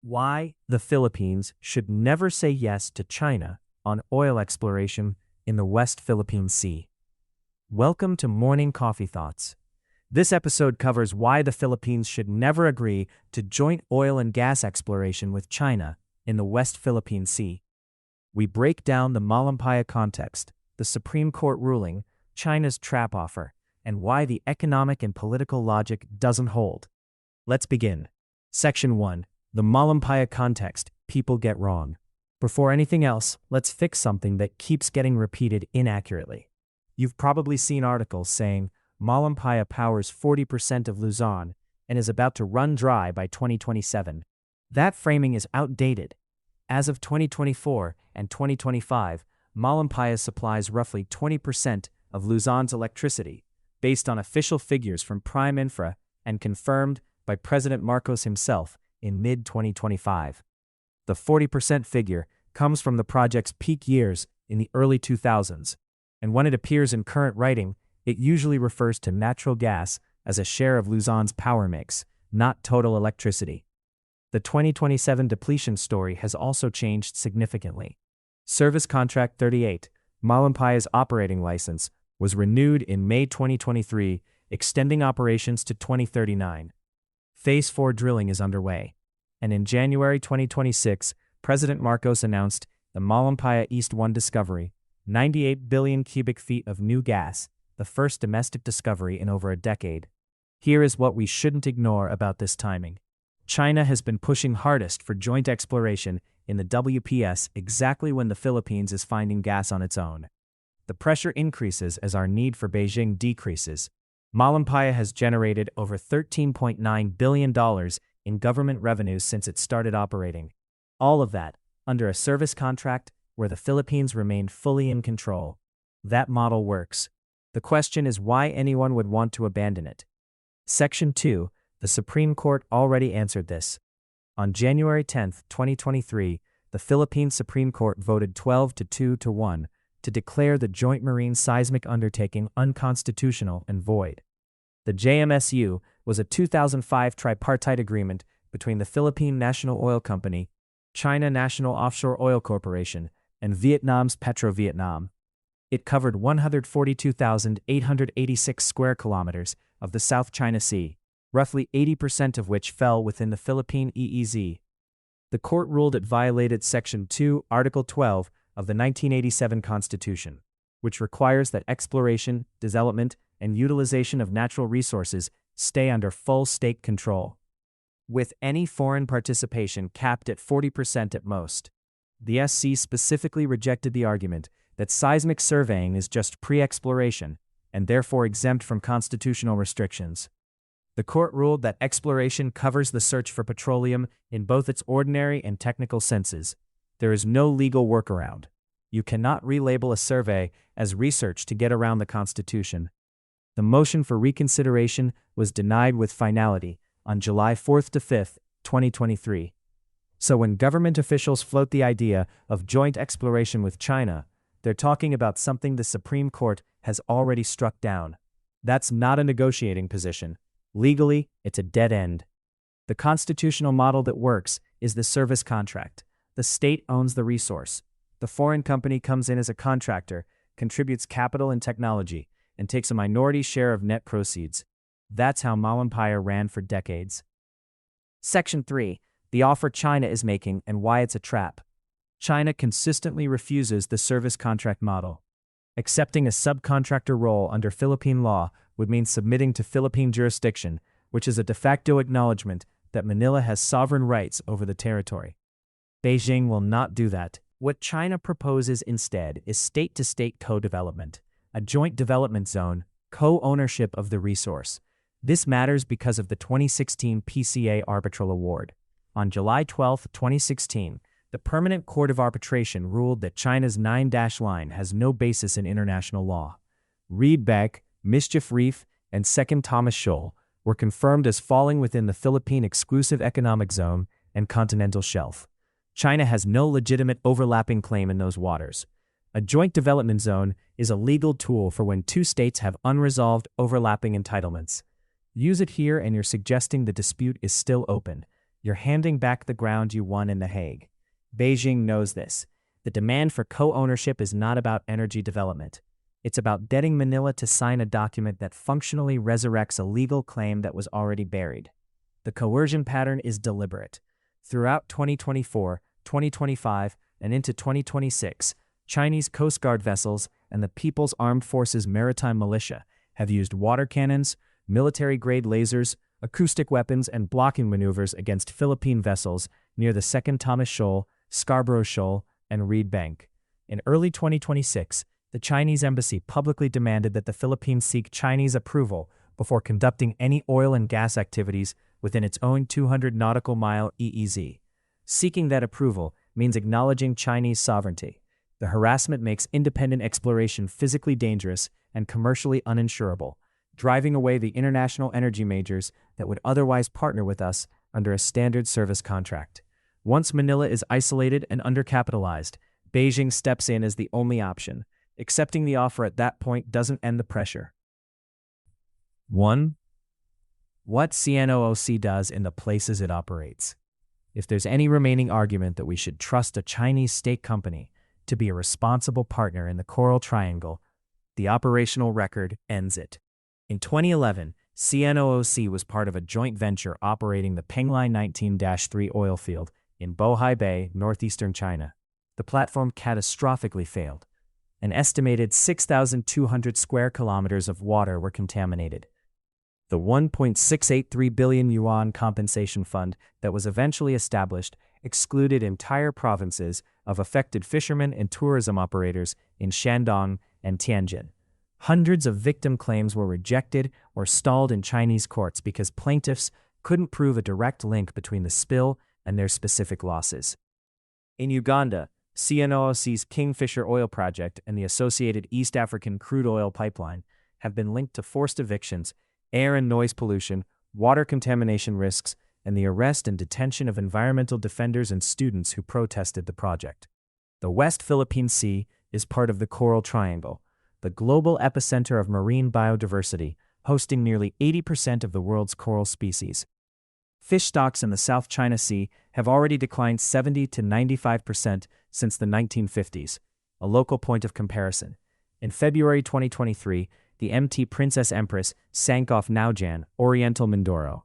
Why the Philippines should never say yes to China on oil exploration in the West Philippine Sea. Welcome to Morning Coffee Thoughts. This episode covers why the Philippines should never agree to joint oil and gas exploration with China in the West Philippine Sea. We break down the Malampaya context, the Supreme Court ruling, China's trap offer, and why the economic and political logic doesn't hold. Let's begin. Section 1. The Malampaya context people get wrong. Before anything else, let's fix something that keeps getting repeated inaccurately. You've probably seen articles saying Malampaya powers 40% of Luzon and is about to run dry by 2027. That framing is outdated. As of 2024 and 2025, Malampaya supplies roughly 20% of Luzon's electricity, based on official figures from Prime Infra and confirmed by President Marcos himself in mid-2025. The 40% figure comes from the project's peak years in the early 2000s, and when it appears in current writing, it usually refers to natural gas as a share of Luzon's power mix, not total electricity. The 2027 depletion story has also changed significantly. Service Contract 38, Malampaya's operating license, was renewed in May 2023, extending operations to 2039. Phase 4 drilling is underway, and in January 2026, President Marcos announced the Malampaya East 1 discovery, 98 billion cubic feet of new gas, the first domestic discovery in over a decade. Here is what we shouldn't ignore about this timing. China has been pushing hardest for joint exploration in the WPS exactly when the Philippines is finding gas on its own. The pressure increases as our need for Beijing decreases. Malampaya has generated over $13.9 billion in government revenues since it started operating. All of that under a service contract where the Philippines remained fully in control. That model works. The question is why anyone would want to abandon it. Section 2. The Supreme Court already answered this. On January 10, 2023, the Philippine Supreme Court voted 12-2-1 to declare the joint marine seismic undertaking unconstitutional and void. The JMSU was a 2005 tripartite agreement between the Philippine National Oil Company, China National Offshore Oil Corporation, and Vietnam's Petro-Vietnam. It covered 142,886 square kilometers of the South China Sea, roughly 80% of which fell within the Philippine EEZ. The court ruled it violated Section 2, Article 12 of the 1987 Constitution, which requires that exploration, development, and utilization of natural resources stay under full state control, with any foreign participation capped at 40% at most. The SC specifically rejected the argument that seismic surveying is just pre-exploration and therefore exempt from constitutional restrictions. The court ruled that exploration covers the search for petroleum in both its ordinary and technical senses. There is no legal workaround. You cannot relabel a survey as research to get around the Constitution. The motion for reconsideration was denied with finality on July 4-5, 2023. So when government officials float the idea of joint exploration with China, they're talking about something the Supreme Court has already struck down. That's not a negotiating position. Legally, it's a dead end. The constitutional model that works is the service contract. The state owns the resource. The foreign company comes in as a contractor, contributes capital and technology, and takes a minority share of net proceeds. That's how Malampaya ran for decades. Section 3. The offer China is making and why it's a trap. China consistently refuses the service contract model. Accepting a subcontractor role under Philippine law would mean submitting to Philippine jurisdiction, which is a de facto acknowledgement that Manila has sovereign rights over the territory. Beijing will not do that. What China proposes instead is state-to-state co-development, a joint development zone, co-ownership of the resource. This matters because of the 2016 PCA arbitral award. On July 12, 2016, the Permanent Court of Arbitration ruled that China's 9-line has no basis in international law. Reed Beck, Mischief Reef, and Second Thomas Shoal were confirmed as falling within the Philippine Exclusive Economic Zone and continental shelf. China has no legitimate overlapping claim in those waters. A joint development zone is a legal tool for when two states have unresolved overlapping entitlements. Use it here and you're suggesting the dispute is still open. you're handing back the ground you won in The Hague. Beijing knows this. The demand for co-ownership is not about energy development. It's about getting Manila to sign a document that functionally resurrects a legal claim that was already buried. The coercion pattern is deliberate. Throughout 2024, 2025, and into 2026, Chinese Coast Guard vessels and the People's Armed Forces Maritime Militia have used water cannons, military-grade lasers, acoustic weapons, and blocking maneuvers against Philippine vessels near the Second Thomas Shoal, Scarborough Shoal, and Reed Bank. In early 2026, the Chinese embassy publicly demanded that the Philippines seek Chinese approval before conducting any oil and gas activities within its own 200 nautical mile EEZ. Seeking that approval means acknowledging Chinese sovereignty. The harassment makes independent exploration physically dangerous and commercially uninsurable, driving away the international energy majors that would otherwise partner with us under a standard service contract. Once Manila is isolated and undercapitalized, Beijing steps in as the only option. Accepting the offer at that point doesn't end the pressure. 1. What CNOOC does in the places it operates. If there's any remaining argument that we should trust a Chinese state company to be a responsible partner in the Coral Triangle, the operational record ends it. In 2011, CNOOC was part of a joint venture operating the Penglai 19-3 oil field in Bohai Bay, northeastern China. The platform catastrophically failed. An estimated 6,200 square kilometers of water were contaminated. The 1.683 billion yuan compensation fund that was eventually established excluded entire provinces of affected fishermen and tourism operators in Shandong and Tianjin. Hundreds of victim claims were rejected or stalled in Chinese courts because plaintiffs couldn't prove a direct link between the spill and their specific losses. In Uganda, CNOOC's Kingfisher Oil Project and the associated East African crude oil pipeline have been linked to forced evictions, air and noise pollution, water contamination risks, and the arrest and detention of environmental defenders and students who protested the project. The West Philippine Sea is part of the Coral Triangle, the global epicenter of marine biodiversity, hosting nearly 80% of the world's coral species. Fish stocks in the South China Sea have already declined 70 to 95% since the 1950s, a local point of comparison. In February 2023, the MT Princess Empress sank off Naujan, Oriental Mindoro.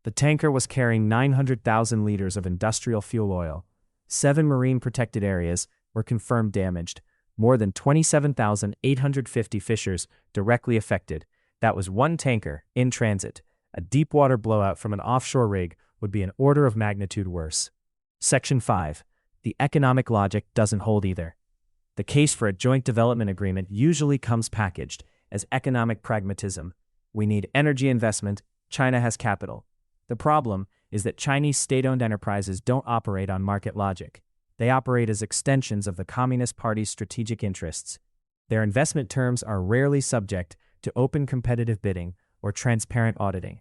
The tanker was carrying 900,000 liters of industrial fuel oil. 7 marine protected areas were confirmed damaged. More than 27,850 fishers directly affected. That was one tanker in transit. A deep-water blowout from an offshore rig would be an order of magnitude worse. Section 5. The economic logic doesn't hold either. The case for a joint development agreement usually comes packaged as economic pragmatism. We need energy investment, China has capital. The problem is that Chinese state-owned enterprises don't operate on market logic. They operate as extensions of the Communist Party's strategic interests. Their investment terms are rarely subject to open competitive bidding or transparent auditing.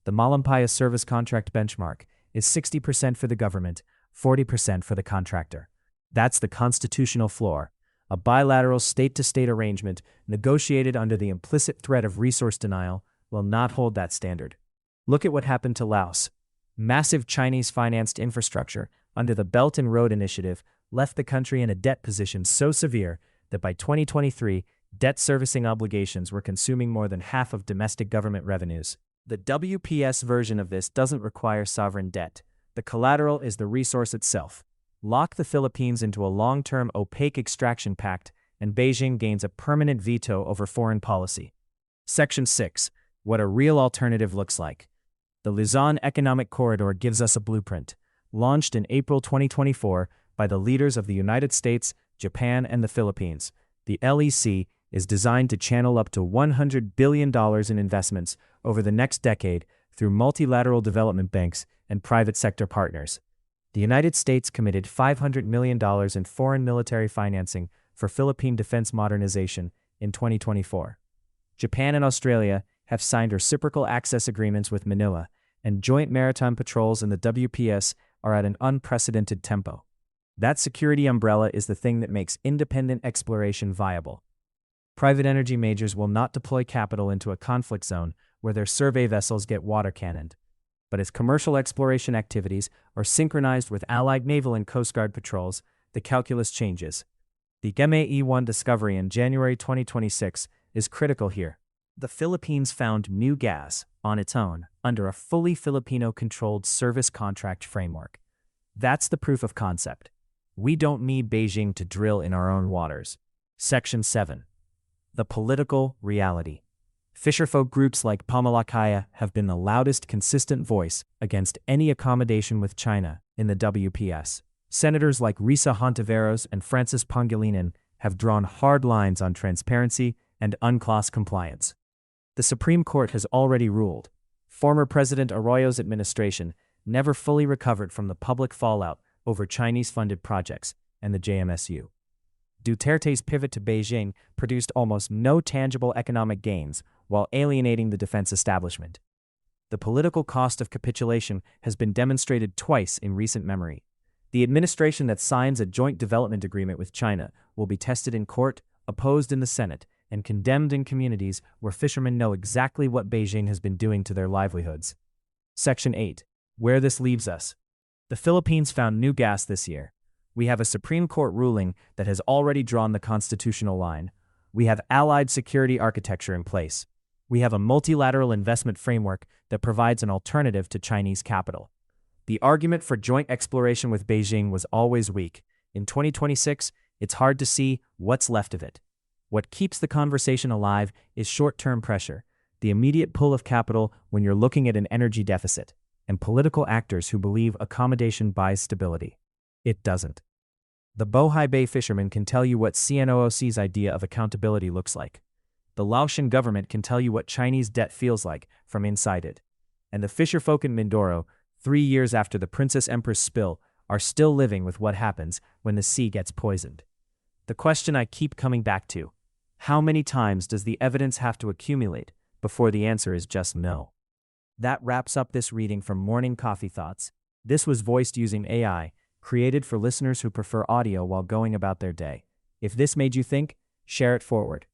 The Malampaya service contract benchmark is 60% for the government, 40% for the contractor. That's the constitutional floor. A bilateral state-to-state arrangement negotiated under the implicit threat of resource denial will not hold that standard. Look at what happened to Laos. Massive Chinese-financed infrastructure under the Belt and Road Initiative left the country in a debt position so severe that by 2023, debt servicing obligations were consuming more than half of domestic government revenues. The WPS version of this doesn't require sovereign debt. The collateral is the resource itself. Lock the Philippines into a long-term opaque extraction pact, and Beijing gains a permanent veto over foreign policy. Section 6. What a real alternative looks like. The Luzon Economic Corridor gives us a blueprint. Launched in April 2024 by the leaders of the United States, Japan, and the Philippines, the LEC is designed to channel up to $100 billion in investments over the next decade through multilateral development banks and private sector partners. The United States committed $500 million in foreign military financing for Philippine defense modernization in 2024. Japan and Australia have signed reciprocal access agreements with Manila, and joint maritime patrols in the WPS are at an unprecedented tempo. That security umbrella is the thing that makes independent exploration viable. Private energy majors will not deploy capital into a conflict zone where their survey vessels get water cannoned. But as commercial exploration activities are synchronized with Allied naval and Coast Guard patrols, the calculus changes. The GME-1 discovery in January 2026 is critical here. The Philippines found new gas on its own under a fully Filipino-controlled service contract framework. That's the proof of concept. We don't need Beijing to drill in our own waters. Section 7. The political reality. Fisherfolk groups like Malampaya have been the loudest consistent voice against any accommodation with China in the WPS. Senators like Risa Hontiveros and Francis Pangilinan have drawn hard lines on transparency and UNCLOS compliance. The Supreme Court has already ruled. Former President Arroyo's administration never fully recovered from the public fallout over Chinese-funded projects and the JMSU. Duterte's pivot to Beijing produced almost no tangible economic gains while alienating the defense establishment. The political cost of capitulation has been demonstrated twice in recent memory. The administration that signs a joint development agreement with China will be tested in court, opposed in the Senate, and condemned in communities where fishermen know exactly what Beijing has been doing to their livelihoods. Section 8. Where this leaves us. The Philippines found new gas this year. We have a Supreme Court ruling that has already drawn the constitutional line. We have allied security architecture in place. We have a multilateral investment framework that provides an alternative to Chinese capital. The argument for joint exploration with Beijing was always weak. In 2026, it's hard to see what's left of it. What keeps the conversation alive is short-term pressure, the immediate pull of capital when you're looking at an energy deficit, and political actors who believe accommodation buys stability. It doesn't. The Bohai Bay fishermen can tell you what CNOOC's idea of accountability looks like. The Laotian government can tell you what Chinese debt feels like from inside it. And the fisherfolk in Mindoro, 3 years after the Princess Empress spill, are still living with what happens when the sea gets poisoned. The question I keep coming back to: how many times does the evidence have to accumulate before the answer is just no? That wraps up this reading from Morning Coffee Thoughts. This was voiced using AI, created for listeners who prefer audio while going about their day. If this made you think, share it forward.